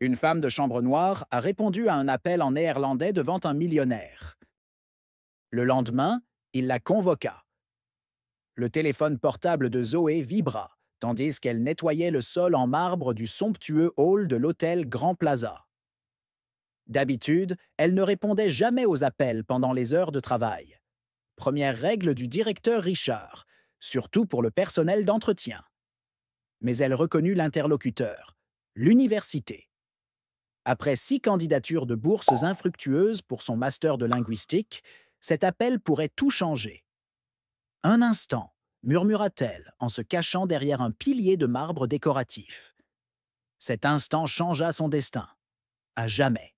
Une femme de chambre noire a répondu à un appel en néerlandais devant un millionnaire. Le lendemain, il la convoqua. Le téléphone portable de Zoé vibra, tandis qu'elle nettoyait le sol en marbre du somptueux hall de l'hôtel Grand Plaza. D'habitude, elle ne répondait jamais aux appels pendant les heures de travail. Première règle du directeur Richard, surtout pour le personnel d'entretien. Mais elle reconnut l'interlocuteur, l'université. Après 6 candidatures de bourses infructueuses pour son master de linguistique, cet appel pourrait tout changer. Un instant, murmura-t-elle en se cachant derrière un pilier de marbre décoratif. Cet instant changea son destin. À jamais.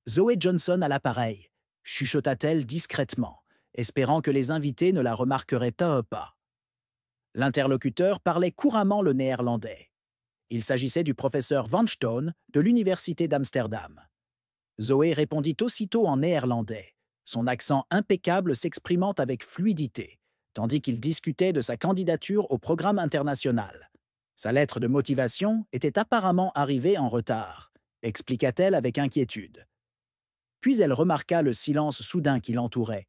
Zoé Johnson à l'appareil, chuchota-t-elle discrètement, espérant que les invités ne la remarqueraient pas. L'interlocuteur parlait couramment le néerlandais. Il s'agissait du professeur Van Stone de l'Université d'Amsterdam. Zoé répondit aussitôt en néerlandais, son accent impeccable s'exprimant avec fluidité, tandis qu'il discutait de sa candidature au programme international. Sa lettre de motivation était apparemment arrivée en retard, expliqua-t-elle avec inquiétude. Puis elle remarqua le silence soudain qui l'entourait.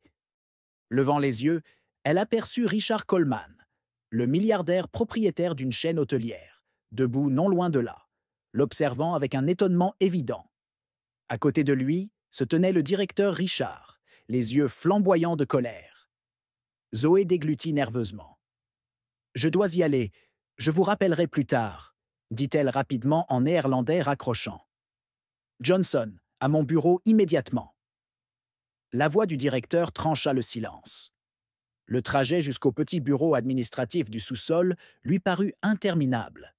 Levant les yeux, elle aperçut Richard Coleman, le milliardaire propriétaire d'une chaîne hôtelière, debout non loin de là, l'observant avec un étonnement évident. À côté de lui se tenait le directeur Richard, les yeux flamboyants de colère. Zoé déglutit nerveusement. « Je dois y aller, je vous rappellerai plus tard », dit-elle rapidement en néerlandais raccrochant. « Johnson, à mon bureau immédiatement. » La voix du directeur trancha le silence. Le trajet jusqu'au petit bureau administratif du sous-sol lui parut interminable.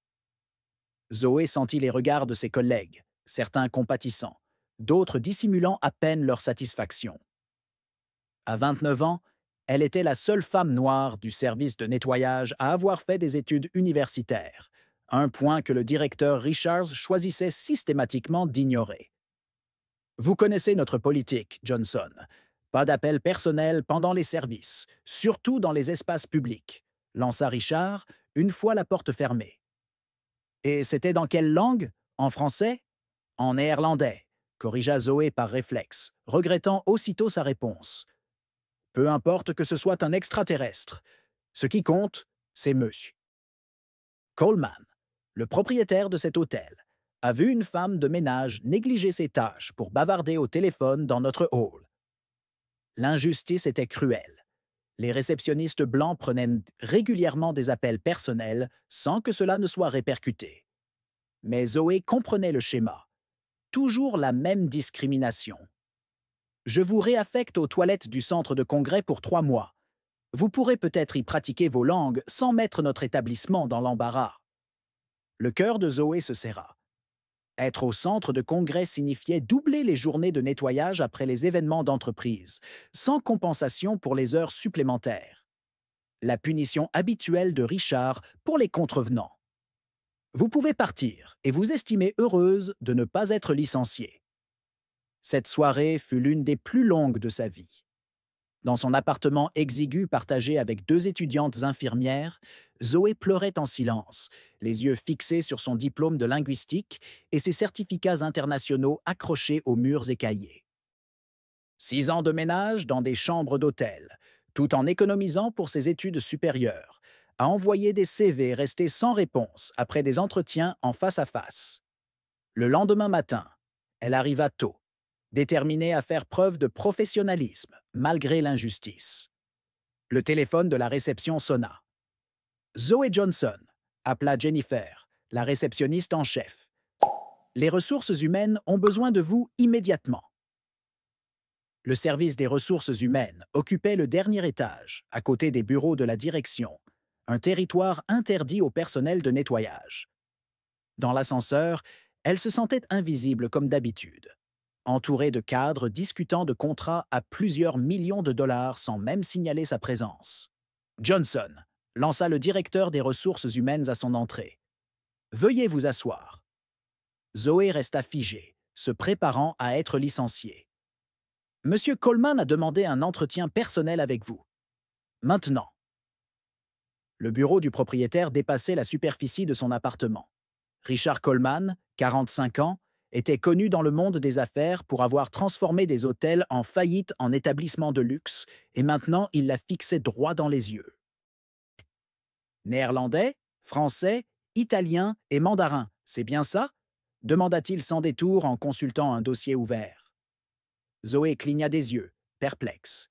Zoé sentit les regards de ses collègues, certains compatissants, d'autres dissimulant à peine leur satisfaction. À 29 ans, elle était la seule femme noire du service de nettoyage à avoir fait des études universitaires, un point que le directeur Richards choisissait systématiquement d'ignorer. « Vous connaissez notre politique, Johnson. Pas d'appel personnel pendant les services, surtout dans les espaces publics », lança Richard, une fois la porte fermée. « Et c'était dans quelle langue? En français? » « En néerlandais, » corrigea Zoé par réflexe, regrettant aussitôt sa réponse. « Peu importe que ce soit un extraterrestre. Ce qui compte, c'est monsieur. » Coleman, le propriétaire de cet hôtel, a vu une femme de ménage négliger ses tâches pour bavarder au téléphone dans notre hall. L'injustice était cruelle. Les réceptionnistes blancs prenaient régulièrement des appels personnels sans que cela ne soit répercuté. Mais Zoé comprenait le schéma. Toujours la même discrimination. « Je vous réaffecte aux toilettes du centre de congrès pour 3 mois. Vous pourrez peut-être y pratiquer vos langues sans mettre notre établissement dans l'embarras. » Le cœur de Zoé se serra. Être au centre de congrès signifiait doubler les journées de nettoyage après les événements d'entreprise, sans compensation pour les heures supplémentaires. La punition habituelle de Richard pour les contrevenants. Vous pouvez partir et vous estimer heureuse de ne pas être licenciée. Cette soirée fut l'une des plus longues de sa vie. Dans son appartement exigu partagé avec 2 étudiantes infirmières, Zoé pleurait en silence, les yeux fixés sur son diplôme de linguistique et ses certificats internationaux accrochés aux murs écaillés. 6 ans de ménage dans des chambres d'hôtel, tout en économisant pour ses études supérieures, a envoyé des CV restés sans réponse après des entretiens en face à face. Le lendemain matin, elle arriva tôt, déterminée à faire preuve de professionnalisme, malgré l'injustice. Le téléphone de la réception sonna. « Zoé Johnson », appela Jennifer, la réceptionniste en chef. « Les ressources humaines ont besoin de vous immédiatement. » Le service des ressources humaines occupait le dernier étage, à côté des bureaux de la direction, un territoire interdit au personnel de nettoyage. Dans l'ascenseur, elle se sentait invisible comme d'habitude, entourée de cadres discutant de contrats à plusieurs millions de dollars sans même signaler sa présence. « Johnson », lança le directeur des ressources humaines à son entrée. « Veuillez vous asseoir. » Zoé resta figée, se préparant à être licenciée. « Monsieur Coleman a demandé un entretien personnel avec vous. Maintenant. » Le bureau du propriétaire dépassait la superficie de son appartement. Richard Coleman, 45 ans, était connu dans le monde des affaires pour avoir transformé des hôtels en faillite en établissements de luxe, et maintenant il la fixait droit dans les yeux. Néerlandais, français, italien et mandarin, c'est bien ça? Demanda-t-il sans détour en consultant un dossier ouvert. Zoé cligna des yeux, perplexe.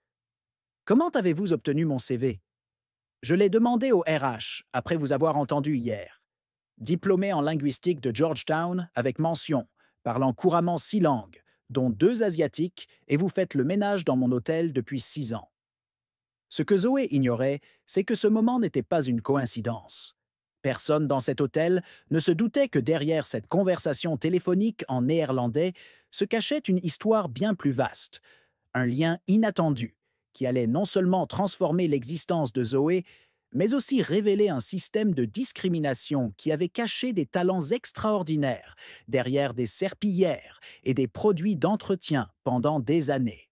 Comment avez-vous obtenu mon CV? Je l'ai demandé au RH après vous avoir entendu hier. Diplômé en linguistique de Georgetown avec mention, parlant couramment 6 langues, dont 2 asiatiques, et vous faites le ménage dans mon hôtel depuis 6 ans. Ce que Zoé ignorait, c'est que ce moment n'était pas une coïncidence. Personne dans cet hôtel ne se doutait que derrière cette conversation téléphonique en néerlandais se cachait une histoire bien plus vaste, un lien inattendu qui allait non seulement transformer l'existence de Zoé, mais aussi révéler un système de discrimination qui avait caché des talents extraordinaires derrière des serpillières et des produits d'entretien pendant des années.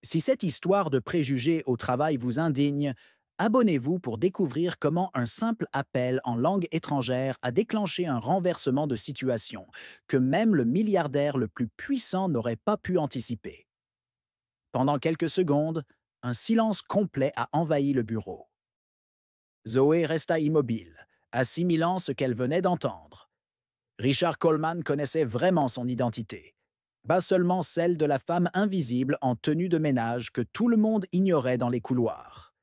Si cette histoire de préjugés au travail vous indigne, abonnez-vous pour découvrir comment un simple appel en langue étrangère a déclenché un renversement de situation que même le milliardaire le plus puissant n'aurait pas pu anticiper. Pendant quelques secondes, un silence complet a envahi le bureau. Zoé resta immobile, assimilant ce qu'elle venait d'entendre. Richard Coleman connaissait vraiment son identité, pas seulement celle de la femme invisible en tenue de ménage que tout le monde ignorait dans les couloirs.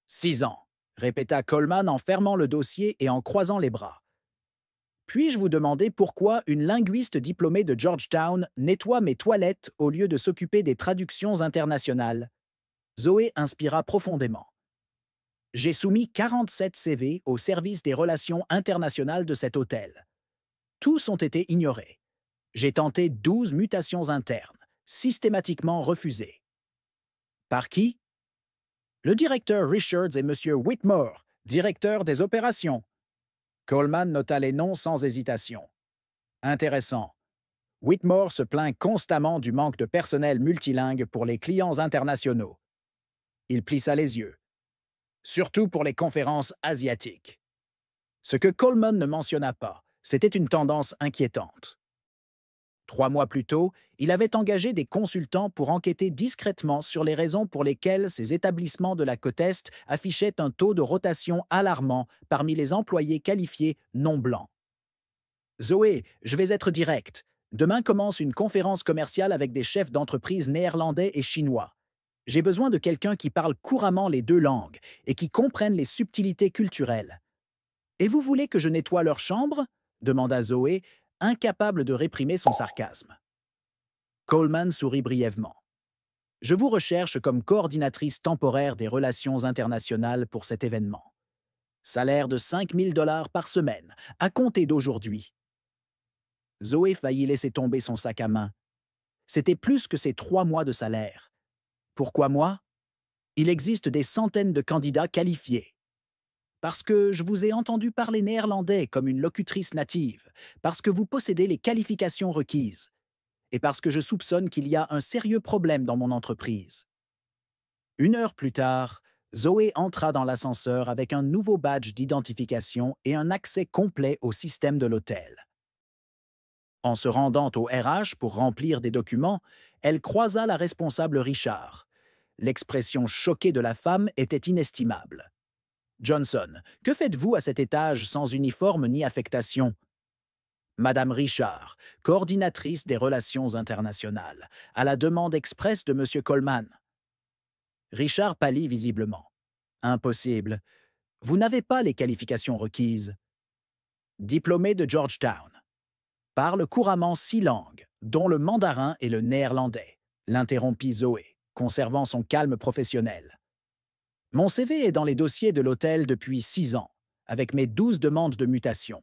6 ans, répéta Coleman en fermant le dossier et en croisant les bras. Puis-je vous demander pourquoi une linguiste diplômée de Georgetown nettoie mes toilettes au lieu de s'occuper des traductions internationales? Zoé inspira profondément. J'ai soumis 47 CV au service des relations internationales de cet hôtel. Tous ont été ignorés. J'ai tenté 12 mutations internes, systématiquement refusées. Par qui? Le directeur Richards et M. Whitmore, directeur des opérations. Coleman nota les noms sans hésitation. Intéressant. Whitmore se plaint constamment du manque de personnel multilingue pour les clients internationaux. Il plissa les yeux. Surtout pour les conférences asiatiques. Ce que Coleman ne mentionna pas, c'était une tendance inquiétante. 3 mois plus tôt, il avait engagé des consultants pour enquêter discrètement sur les raisons pour lesquelles ces établissements de la côte Est affichaient un taux de rotation alarmant parmi les employés qualifiés non blancs. Zoé, je vais être direct. Demain commence une conférence commerciale avec des chefs d'entreprise néerlandais et chinois. J'ai besoin de quelqu'un qui parle couramment les 2 langues et qui comprenne les subtilités culturelles. Et vous voulez que je nettoie leur chambre? Demanda Zoé, incapable de réprimer son sarcasme. Coleman sourit brièvement. Je vous recherche comme coordinatrice temporaire des relations internationales pour cet événement. Salaire de 5 000 $ par semaine, à compter d'aujourd'hui. Zoé faillit laisser tomber son sac à main. C'était plus que ses 3 mois de salaire. Pourquoi moi? Il existe des centaines de candidats qualifiés. Parce que je vous ai entendu parler néerlandais comme une locutrice native, parce que vous possédez les qualifications requises, et parce que je soupçonne qu'il y a un sérieux problème dans mon entreprise. 1 heure plus tard, Zoé entra dans l'ascenseur avec un nouveau badge d'identification et un accès complet au système de l'hôtel. En se rendant au RH pour remplir des documents, elle croisa la responsable Richard. L'expression choquée de la femme était inestimable. « Johnson, que faites-vous à cet étage sans uniforme ni affectation ?» Madame Richard, coordinatrice des relations internationales, à la demande expresse de M. Coleman. Richard pâlit visiblement. « Impossible. Vous n'avez pas les qualifications requises. » Diplômé de Georgetown. Parle couramment 6 langues, dont le mandarin et le néerlandais, l'interrompit Zoé, conservant son calme professionnel. Mon CV est dans les dossiers de l'hôtel depuis 6 ans, avec mes 12 demandes de mutation.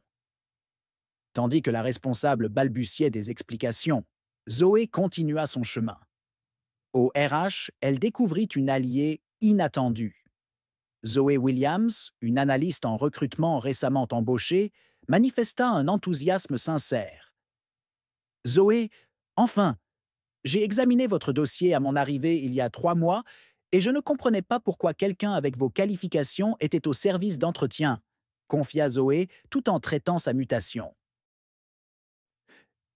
Tandis que la responsable balbutiait des explications, Zoé continua son chemin. Au RH, elle découvrit une alliée inattendue. Zoé Williams, une analyste en recrutement récemment embauchée, manifesta un enthousiasme sincère. « Zoé, enfin, j'ai examiné votre dossier à mon arrivée il y a 3 mois et je ne comprenais pas pourquoi quelqu'un avec vos qualifications était au service d'entretien. confia Zoé tout en traitant sa mutation.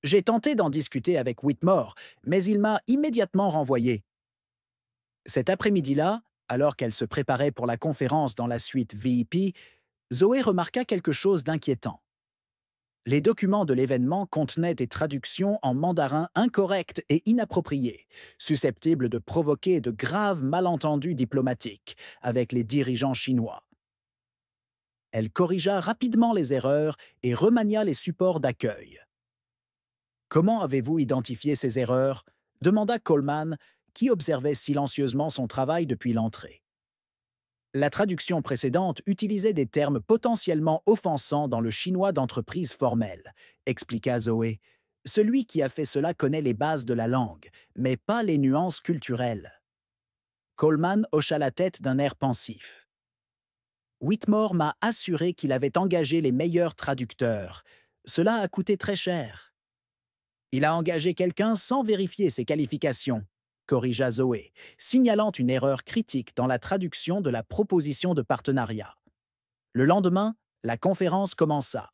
J'ai tenté d'en discuter avec Whitmore, mais il m'a immédiatement renvoyé. Cet après-midi-là, alors qu'elle se préparait pour la conférence dans la suite VIP, Zoé remarqua quelque chose d'inquiétant. Les documents de l'événement contenaient des traductions en mandarin incorrectes et inappropriées, susceptibles de provoquer de graves malentendus diplomatiques avec les dirigeants chinois. Elle corrigea rapidement les erreurs et remania les supports d'accueil. Comment avez-vous identifié ces erreurs demanda Coleman, qui observait silencieusement son travail depuis l'entrée. La traduction précédente utilisait des termes potentiellement offensants dans le chinois d'entreprise formelle, expliqua Zoé. Celui qui a fait cela connaît les bases de la langue, mais pas les nuances culturelles. Coleman hocha la tête d'un air pensif. Whitmore m'a assuré qu'il avait engagé les meilleurs traducteurs. Cela a coûté très cher. Il a engagé quelqu'un sans vérifier ses qualifications, corrigea Zoé, signalant une erreur critique dans la traduction de la proposition de partenariat. Le lendemain, la conférence commença.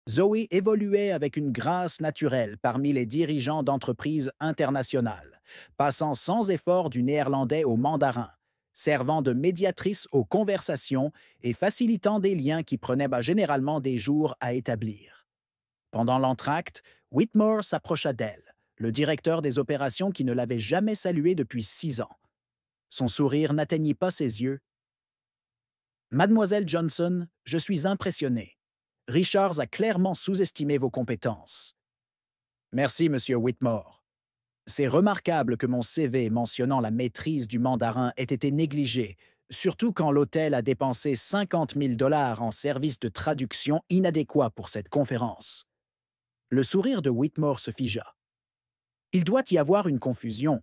Zoé évoluait avec une grâce naturelle parmi les dirigeants d'entreprises internationales, passant sans effort du néerlandais au mandarin, servant de médiatrice aux conversations et facilitant des liens qui prenaient généralement des jours à établir. Pendant l'entracte, Whitmore s'approcha d'elle, le directeur des opérations qui ne l'avait jamais saluée depuis 6 ans. Son sourire n'atteignit pas ses yeux. Mademoiselle Johnson, je suis impressionné. Richards a clairement sous-estimé vos compétences. Merci, Monsieur Whitmore. C'est remarquable que mon CV mentionnant la maîtrise du mandarin ait été négligé, surtout quand l'hôtel a dépensé 50 000 $ en services de traduction inadéquats pour cette conférence. Le sourire de Whitmore se figea. Il doit y avoir une confusion.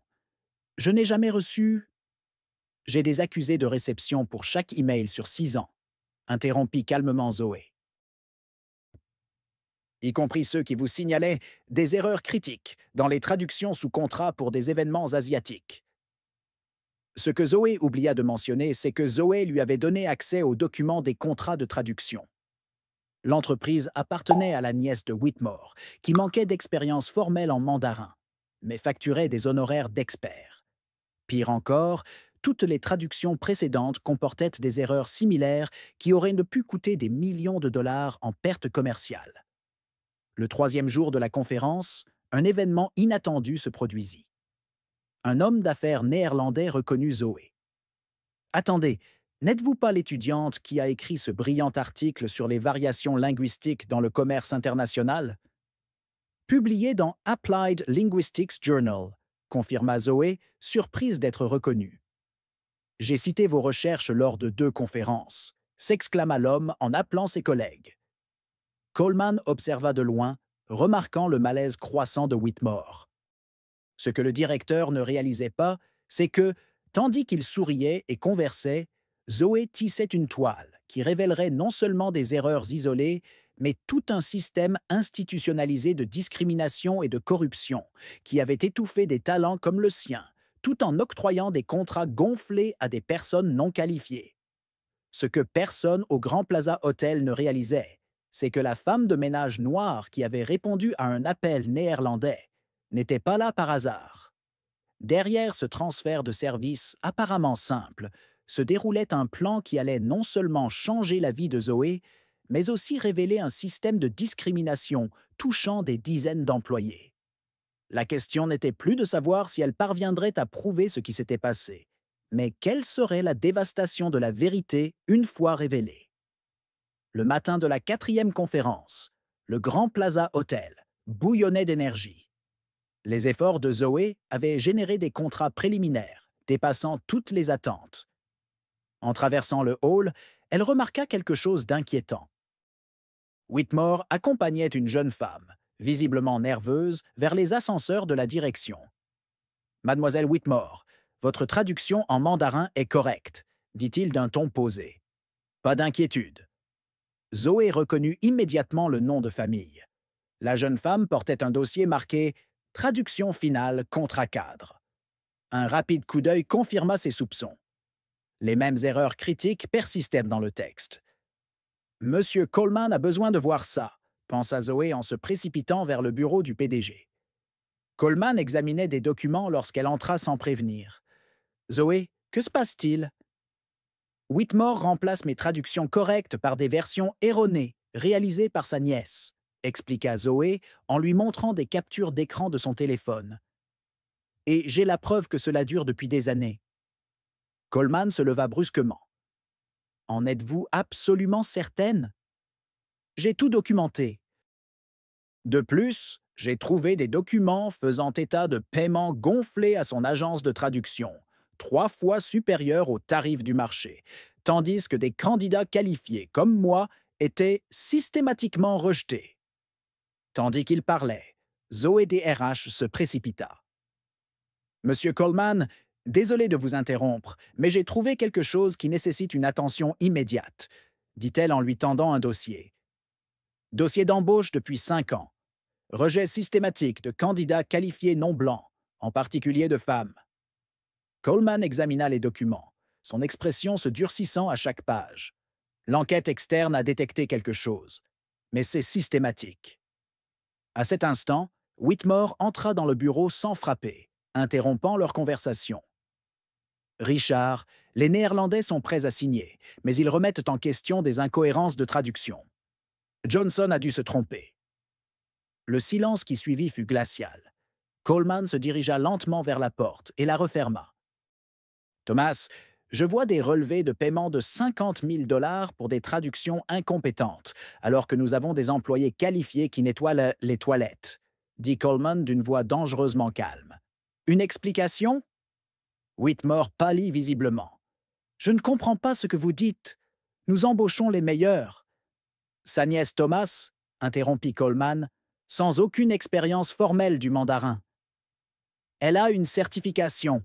Je n'ai jamais reçu... J'ai des accusés de réception pour chaque email sur 6 ans, interrompit calmement Zoé. Y compris ceux qui vous signalaient des erreurs critiques dans les traductions sous contrat pour des événements asiatiques. Ce que Zoé oublia de mentionner, c'est que Zoé lui avait donné accès aux documents des contrats de traduction. L'entreprise appartenait à la nièce de Whitmore, qui manquait d'expérience formelle en mandarin, mais facturait des honoraires d'expert. Pire encore, toutes les traductions précédentes comportaient des erreurs similaires qui auraient pu coûter des millions de dollars en pertes commerciales. Le 3e jour de la conférence, un événement inattendu se produisit. Un homme d'affaires néerlandais reconnut Zoé. « Attendez, n'êtes-vous pas l'étudiante qui a écrit ce brillant article sur les variations linguistiques dans le commerce international ?» « Publié dans Applied Linguistics Journal », confirma Zoé, surprise d'être reconnue. « J'ai cité vos recherches lors de 2 conférences », s'exclama l'homme en appelant ses collègues. Coleman observa de loin, remarquant le malaise croissant de Whitmore. Ce que le directeur ne réalisait pas, c'est que, tandis qu'il souriait et conversait, Zoé tissait une toile qui révélerait non seulement des erreurs isolées, mais tout un système institutionnalisé de discrimination et de corruption qui avait étouffé des talents comme le sien, tout en octroyant des contrats gonflés à des personnes non qualifiées. Ce que personne au Grand Plaza Hotel ne réalisait, c'est que la femme de ménage noire qui avait répondu à un appel néerlandais n'était pas là par hasard. Derrière ce transfert de services apparemment simple, se déroulait un plan qui allait non seulement changer la vie de Zoé, mais aussi révéler un système de discrimination touchant des dizaines d'employés. La question n'était plus de savoir si elle parviendrait à prouver ce qui s'était passé, mais quelle serait la dévastation de la vérité une fois révélée. Le matin de la 4e conférence, le Grand Plaza Hotel bouillonnait d'énergie. Les efforts de Zoé avaient généré des contrats préliminaires, dépassant toutes les attentes. En traversant le hall, elle remarqua quelque chose d'inquiétant. Whitmore accompagnait une jeune femme, visiblement nerveuse, vers les ascenseurs de la direction. « Mademoiselle Whitmore, votre traduction en mandarin est correcte, » dit-il d'un ton posé. « Pas d'inquiétude. » Zoé reconnut immédiatement le nom de famille. La jeune femme portait un dossier marqué « Traduction finale contrat cadre ». Un rapide coup d'œil confirma ses soupçons. Les mêmes erreurs critiques persistaient dans le texte. Monsieur Coleman a besoin de voir ça, pensa Zoé en se précipitant vers le bureau du PDG. Coleman examinait des documents lorsqu'elle entra sans prévenir. Zoé, que se passe-t-il? Whitmore remplace mes traductions correctes par des versions erronées, réalisées par sa nièce, expliqua Zoé en lui montrant des captures d'écran de son téléphone. Et j'ai la preuve que cela dure depuis des années. Coleman se leva brusquement. En êtes-vous absolument certaine? J'ai tout documenté. De plus, j'ai trouvé des documents faisant état de paiements gonflés à son agence de traduction, 3 fois supérieurs aux tarifs du marché, tandis que des candidats qualifiés comme moi étaient systématiquement rejetés. Tandis qu'il parlait, Zoé DRH se précipita. Monsieur Coleman, désolé de vous interrompre, mais j'ai trouvé quelque chose qui nécessite une attention immédiate, dit-elle en lui tendant un dossier. Dossier d'embauche depuis 5 ans. Rejet systématique de candidats qualifiés non blancs, en particulier de femmes. Coleman examina les documents, son expression se durcissant à chaque page. L'enquête externe a détecté quelque chose, mais c'est systématique. À cet instant, Whitmore entra dans le bureau sans frapper, interrompant leur conversation. Richard, les Néerlandais sont prêts à signer, mais ils remettent en question des incohérences de traduction. Johnson a dû se tromper. Le silence qui suivit fut glacial. Coleman se dirigea lentement vers la porte et la referma. Thomas, je vois des relevés de paiement de 50 000 $ pour des traductions incompétentes, alors que nous avons des employés qualifiés qui nettoient les toilettes, dit Coleman d'une voix dangereusement calme. Une explication? Whitmore pâlit visiblement. Je ne comprends pas ce que vous dites. Nous embauchons les meilleurs. Sa nièce Thomas, interrompit Coleman, sans aucune expérience formelle du mandarin. Elle a une certification.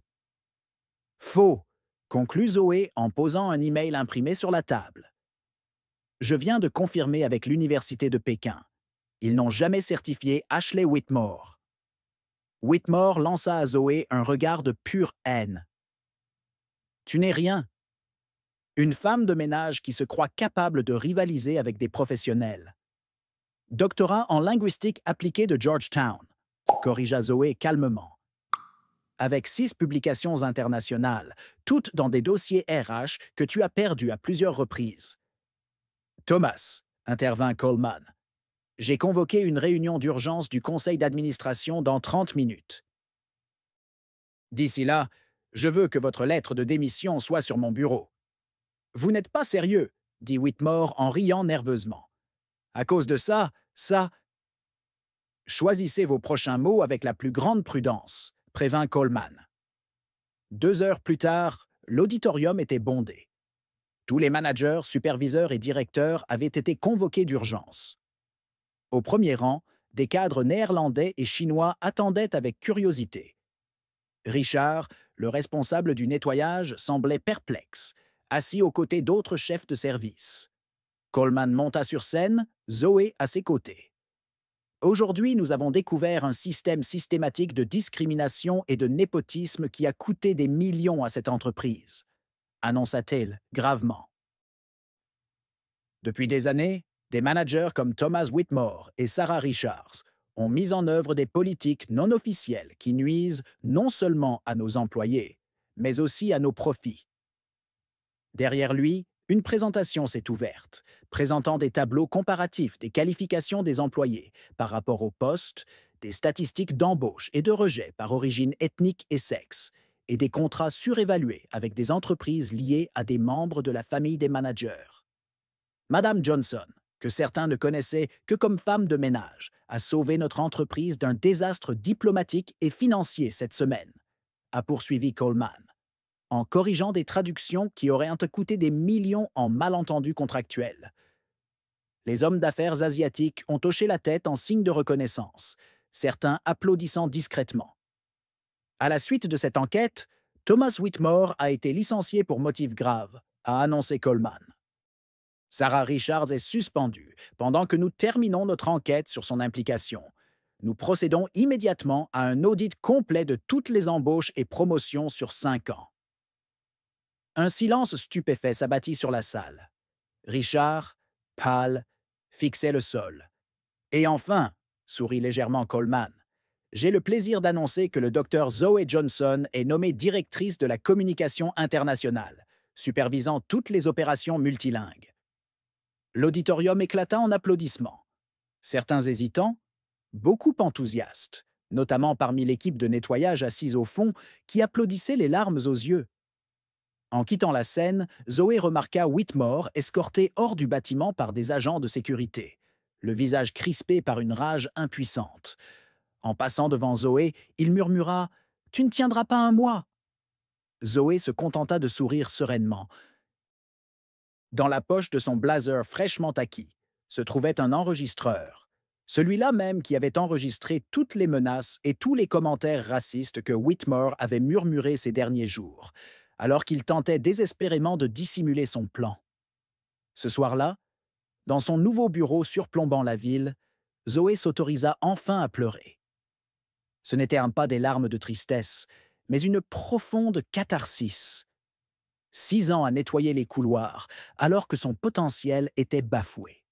Faux, conclut Zoé en posant un email imprimé sur la table. Je viens de confirmer avec l'Université de Pékin. Ils n'ont jamais certifié Ashley Whitmore. Whitmore lança à Zoé un regard de pure haine. Tu n'es rien. Une femme de ménage qui se croit capable de rivaliser avec des professionnels. Doctorat en linguistique appliquée de Georgetown, corrigea Zoé calmement. Avec 6 publications internationales, toutes dans des dossiers RH que tu as perdus à plusieurs reprises. Thomas, intervint Coleman, j'ai convoqué une réunion d'urgence du conseil d'administration dans 30 minutes. D'ici là, je veux que votre lettre de démission soit sur mon bureau. Vous n'êtes pas sérieux, dit Whitmore en riant nerveusement. À cause de ça, choisissez vos prochains mots avec la plus grande prudence, prévint Coleman. 2 heures plus tard, l'auditorium était bondé. Tous les managers, superviseurs et directeurs avaient été convoqués d'urgence. Au premier rang, des cadres néerlandais et chinois attendaient avec curiosité. Richard, le responsable du nettoyage, semblait perplexe, assis aux côtés d'autres chefs de service. Coleman monta sur scène, Zoé à ses côtés. Aujourd'hui, nous avons découvert un système systématique de discrimination et de népotisme qui a coûté des millions à cette entreprise, annonça-t-il gravement. Depuis des années, des managers comme Thomas Whitmore et Sarah Richards ont mis en œuvre des politiques non officielles qui nuisent non seulement à nos employés, mais aussi à nos profits. Derrière lui, une présentation s'est ouverte, présentant des tableaux comparatifs des qualifications des employés par rapport au poste, des statistiques d'embauche et de rejet par origine ethnique et sexe, et des contrats surévalués avec des entreprises liées à des membres de la famille des managers. Madame Johnson, que certains ne connaissaient que comme femme de ménage, a sauvé notre entreprise d'un désastre diplomatique et financier cette semaine, a poursuivi Coleman, en corrigeant des traductions qui auraient coûté des millions en malentendus contractuels. Les hommes d'affaires asiatiques ont hoché la tête en signe de reconnaissance, certains applaudissant discrètement. À la suite de cette enquête, Thomas Whitmore a été licencié pour motif grave, a annoncé Coleman. Sarah Richards est suspendue pendant que nous terminons notre enquête sur son implication. Nous procédons immédiatement à un audit complet de toutes les embauches et promotions sur 5 ans. Un silence stupéfait s'abattit sur la salle. Richard, pâle, fixait le sol. Et enfin, sourit légèrement Coleman, j'ai le plaisir d'annoncer que le docteur Zoe Johnson est nommée directrice de la communication internationale, supervisant toutes les opérations multilingues. L'auditorium éclata en applaudissements. Certains hésitants, beaucoup enthousiastes, notamment parmi l'équipe de nettoyage assise au fond, qui applaudissait les larmes aux yeux. En quittant la scène, Zoé remarqua Whitmore escorté hors du bâtiment par des agents de sécurité, le visage crispé par une rage impuissante. En passant devant Zoé, il murmura « Tu ne tiendras pas un mois !» Zoé se contenta de sourire sereinement. Dans la poche de son blazer fraîchement acquis se trouvait un enregistreur, celui-là même qui avait enregistré toutes les menaces et tous les commentaires racistes que Whitmore avait murmurés ces derniers jours, alors qu'il tentait désespérément de dissimuler son plan. Ce soir-là, dans son nouveau bureau surplombant la ville, Zoé s'autorisa enfin à pleurer. Ce n'était pas des larmes de tristesse, mais une profonde catharsis. 6 ans à nettoyer les couloirs, alors que son potentiel était bafoué.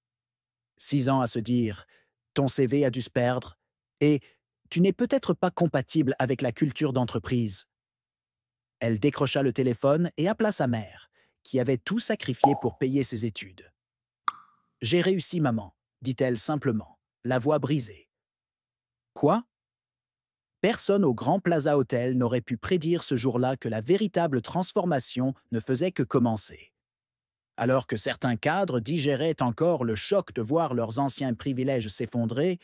6 ans à se dire « ton CV a dû se perdre » et « tu n'es peut-être pas compatible avec la culture d'entreprise ». Elle décrocha le téléphone et appela sa mère, qui avait tout sacrifié pour payer ses études. « J'ai réussi, maman », dit-elle simplement, la voix brisée. « Quoi ?» Personne au Grand Plaza Hotel n'aurait pu prédire ce jour-là que la véritable transformation ne faisait que commencer. Alors que certains cadres digéraient encore le choc de voir leurs anciens privilèges s'effondrer,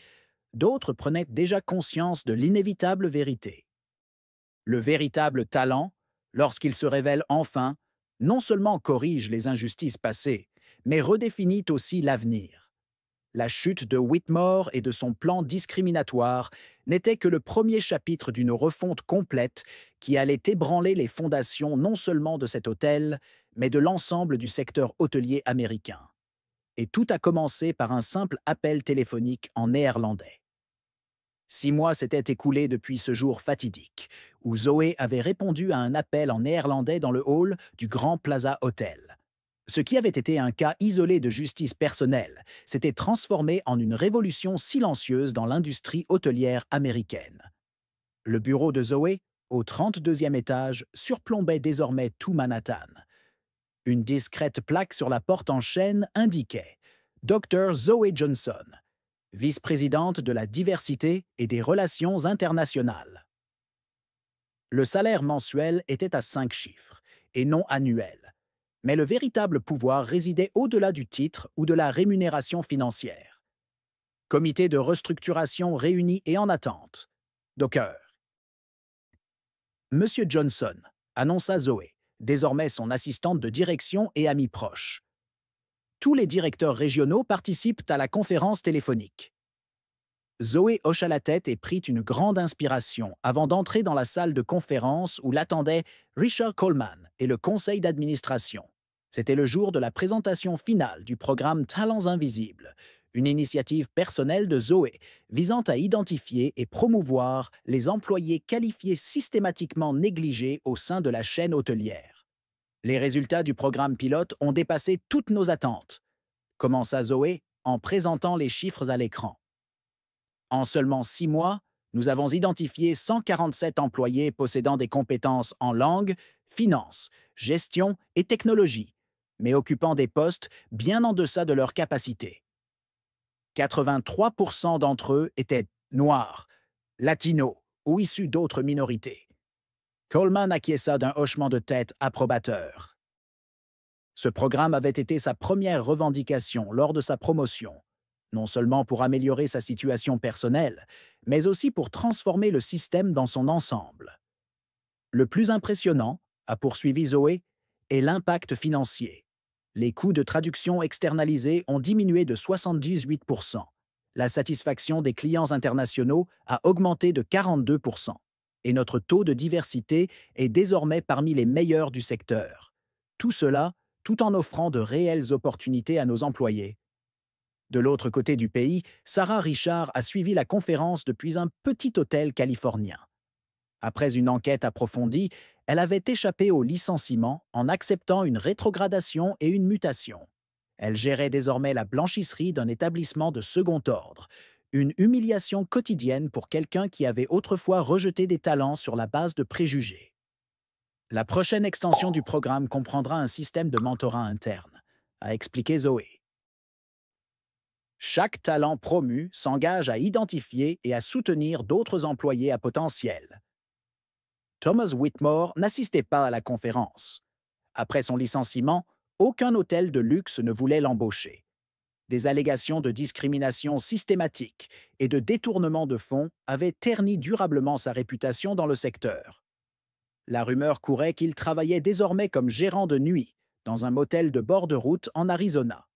d'autres prenaient déjà conscience de l'inévitable vérité. Le véritable talent, lorsqu'il se révèle enfin, non seulement corrige les injustices passées, mais redéfinit aussi l'avenir. La chute de Whitmore et de son plan discriminatoire n'était que le premier chapitre d'une refonte complète qui allait ébranler les fondations non seulement de cet hôtel, mais de l'ensemble du secteur hôtelier américain. Et tout a commencé par un simple appel téléphonique en néerlandais. 6 mois s'étaient écoulés depuis ce jour fatidique, où Zoé avait répondu à un appel en néerlandais dans le hall du Grand Plaza Hotel. Ce qui avait été un cas isolé de justice personnelle s'était transformé en une révolution silencieuse dans l'industrie hôtelière américaine. Le bureau de Zoé, au 32e étage, surplombait désormais tout Manhattan. Une discrète plaque sur la porte en chêne indiquait « Dr. Zoe Johnson, vice-présidente de la diversité et des relations internationales ». Le salaire mensuel était à 5 chiffres, et non annuel. Mais le véritable pouvoir résidait au-delà du titre ou de la rémunération financière. Comité de restructuration réuni et en attente. Docker. Monsieur Johnson, annonça Zoé, désormais son assistante de direction et amie proche. Tous les directeurs régionaux participent à la conférence téléphonique. Zoé hocha la tête et prit une grande inspiration avant d'entrer dans la salle de conférence où l'attendaient Richard Coleman et le conseil d'administration. C'était le jour de la présentation finale du programme Talents Invisibles, une initiative personnelle de Zoé visant à identifier et promouvoir les employés qualifiés systématiquement négligés au sein de la chaîne hôtelière. Les résultats du programme pilote ont dépassé toutes nos attentes, commença Zoé en présentant les chiffres à l'écran. En seulement 6 mois, nous avons identifié 147 employés possédant des compétences en langue, finance, gestion et technologie, mais occupant des postes bien en deçà de leurs capacités. 83% d'entre eux étaient noirs, latinos ou issus d'autres minorités. Coleman acquiesça d'un hochement de tête approbateur. Ce programme avait été sa première revendication lors de sa promotion, non seulement pour améliorer sa situation personnelle, mais aussi pour transformer le système dans son ensemble. Le plus impressionnant, a poursuivi Zoé, est l'impact financier. Les coûts de traduction externalisés ont diminué de 78%. La satisfaction des clients internationaux a augmenté de 42%. Et notre taux de diversité est désormais parmi les meilleurs du secteur. Tout cela tout en offrant de réelles opportunités à nos employés. De l'autre côté du pays, Sarah Richard a suivi la conférence depuis un petit hôtel californien. Après une enquête approfondie, elle avait échappé au licenciement en acceptant une rétrogradation et une mutation. Elle gérait désormais la blanchisserie d'un établissement de second ordre, une humiliation quotidienne pour quelqu'un qui avait autrefois rejeté des talents sur la base de préjugés. La prochaine extension du programme comprendra un système de mentorat interne, a expliqué Zoé. Chaque talent promu s'engage à identifier et à soutenir d'autres employés à potentiel. Thomas Whitmore n'assistait pas à la conférence. Après son licenciement, aucun hôtel de luxe ne voulait l'embaucher. Des allégations de discrimination systématique et de détournement de fonds avaient terni durablement sa réputation dans le secteur. La rumeur courait qu'il travaillait désormais comme gérant de nuit dans un motel de bord de route en Arizona.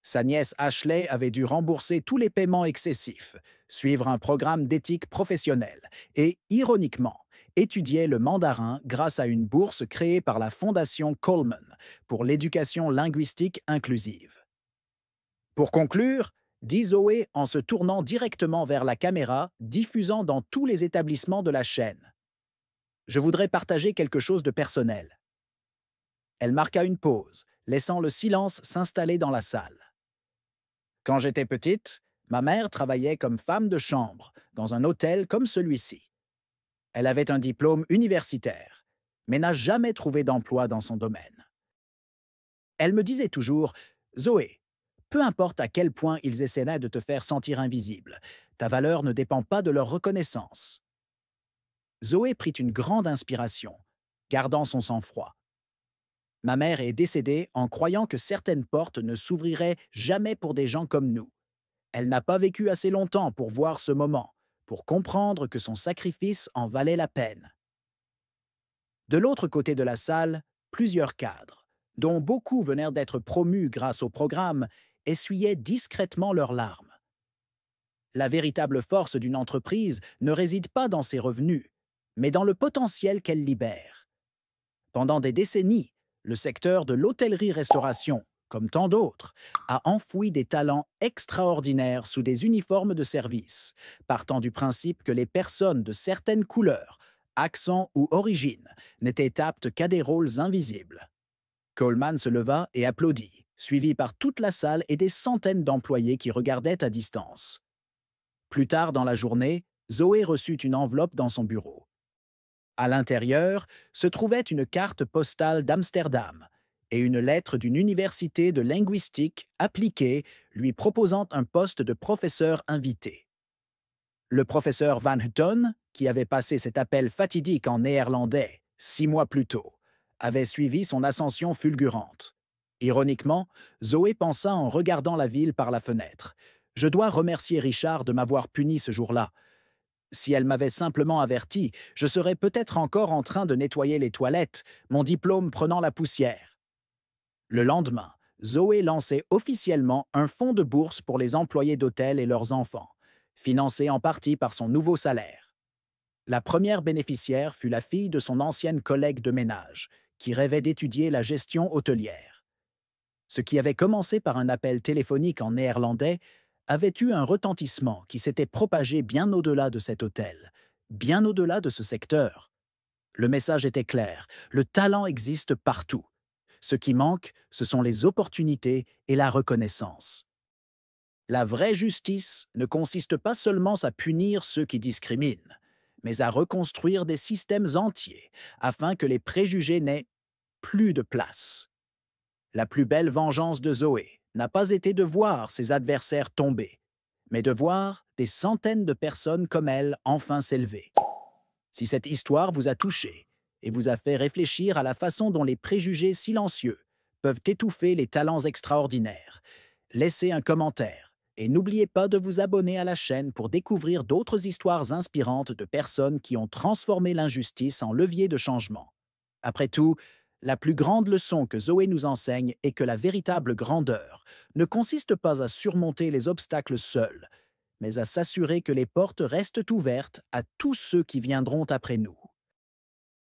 Sa nièce Ashley avait dû rembourser tous les paiements excessifs, suivre un programme d'éthique professionnelle et, ironiquement, étudier le mandarin grâce à une bourse créée par la Fondation Coleman pour l'éducation linguistique inclusive. Pour conclure, dit Zoé en se tournant directement vers la caméra, diffusant dans tous les établissements de la chaîne. Je voudrais partager quelque chose de personnel. Elle marqua une pause, laissant le silence s'installer dans la salle. Quand j'étais petite, ma mère travaillait comme femme de chambre dans un hôtel comme celui-ci. Elle avait un diplôme universitaire, mais n'a jamais trouvé d'emploi dans son domaine. Elle me disait toujours « Zoé, peu importe à quel point ils essaient de te faire sentir invisible, ta valeur ne dépend pas de leur reconnaissance. » Zoé prit une grande inspiration, gardant son sang-froid. Ma mère est décédée en croyant que certaines portes ne s'ouvriraient jamais pour des gens comme nous. Elle n'a pas vécu assez longtemps pour voir ce moment, pour comprendre que son sacrifice en valait la peine. De l'autre côté de la salle, plusieurs cadres, dont beaucoup venèrent d'être promus grâce au programme, essuyaient discrètement leurs larmes. La véritable force d'une entreprise ne réside pas dans ses revenus, mais dans le potentiel qu'elle libère. Pendant des décennies, le secteur de l'hôtellerie-restauration, comme tant d'autres, a enfoui des talents extraordinaires sous des uniformes de service, partant du principe que les personnes de certaines couleurs, accents ou origines n'étaient aptes qu'à des rôles invisibles. Coleman se leva et applaudit, suivi par toute la salle et des centaines d'employés qui regardaient à distance. Plus tard dans la journée, Zoé reçut une enveloppe dans son bureau. À l'intérieur se trouvait une carte postale d'Amsterdam et une lettre d'une université de linguistique appliquée lui proposant un poste de professeur invité. Le professeur Van Hutton, qui avait passé cet appel fatidique en néerlandais 6 mois plus tôt, avait suivi son ascension fulgurante. Ironiquement, Zoé pensa en regardant la ville par la fenêtre. « Je dois remercier Richard de m'avoir puni ce jour-là. Si elle m'avait simplement averti, je serais peut-être encore en train de nettoyer les toilettes, mon diplôme prenant la poussière. » Le lendemain, Zoé lançait officiellement un fonds de bourse pour les employés d'hôtel et leurs enfants, financé en partie par son nouveau salaire. La première bénéficiaire fut la fille de son ancienne collègue de ménage, qui rêvait d'étudier la gestion hôtelière. Ce qui avait commencé par un appel téléphonique en néerlandais avait eu un retentissement qui s'était propagé bien au-delà de cet hôtel, bien au-delà de ce secteur. Le message était clair, le talent existe partout. Ce qui manque, ce sont les opportunités et la reconnaissance. La vraie justice ne consiste pas seulement à punir ceux qui discriminent, mais à reconstruire des systèmes entiers afin que les préjugés n'aient plus de place. La plus belle vengeance de Zoé n'a pas été de voir ses adversaires tomber, mais de voir des centaines de personnes comme elle enfin s'élever. Si cette histoire vous a touché et vous a fait réfléchir à la façon dont les préjugés silencieux peuvent étouffer les talents extraordinaires, laissez un commentaire et n'oubliez pas de vous abonner à la chaîne pour découvrir d'autres histoires inspirantes de personnes qui ont transformé l'injustice en levier de changement. Après tout, la plus grande leçon que Zoé nous enseigne est que la véritable grandeur ne consiste pas à surmonter les obstacles seuls, mais à s'assurer que les portes restent ouvertes à tous ceux qui viendront après nous.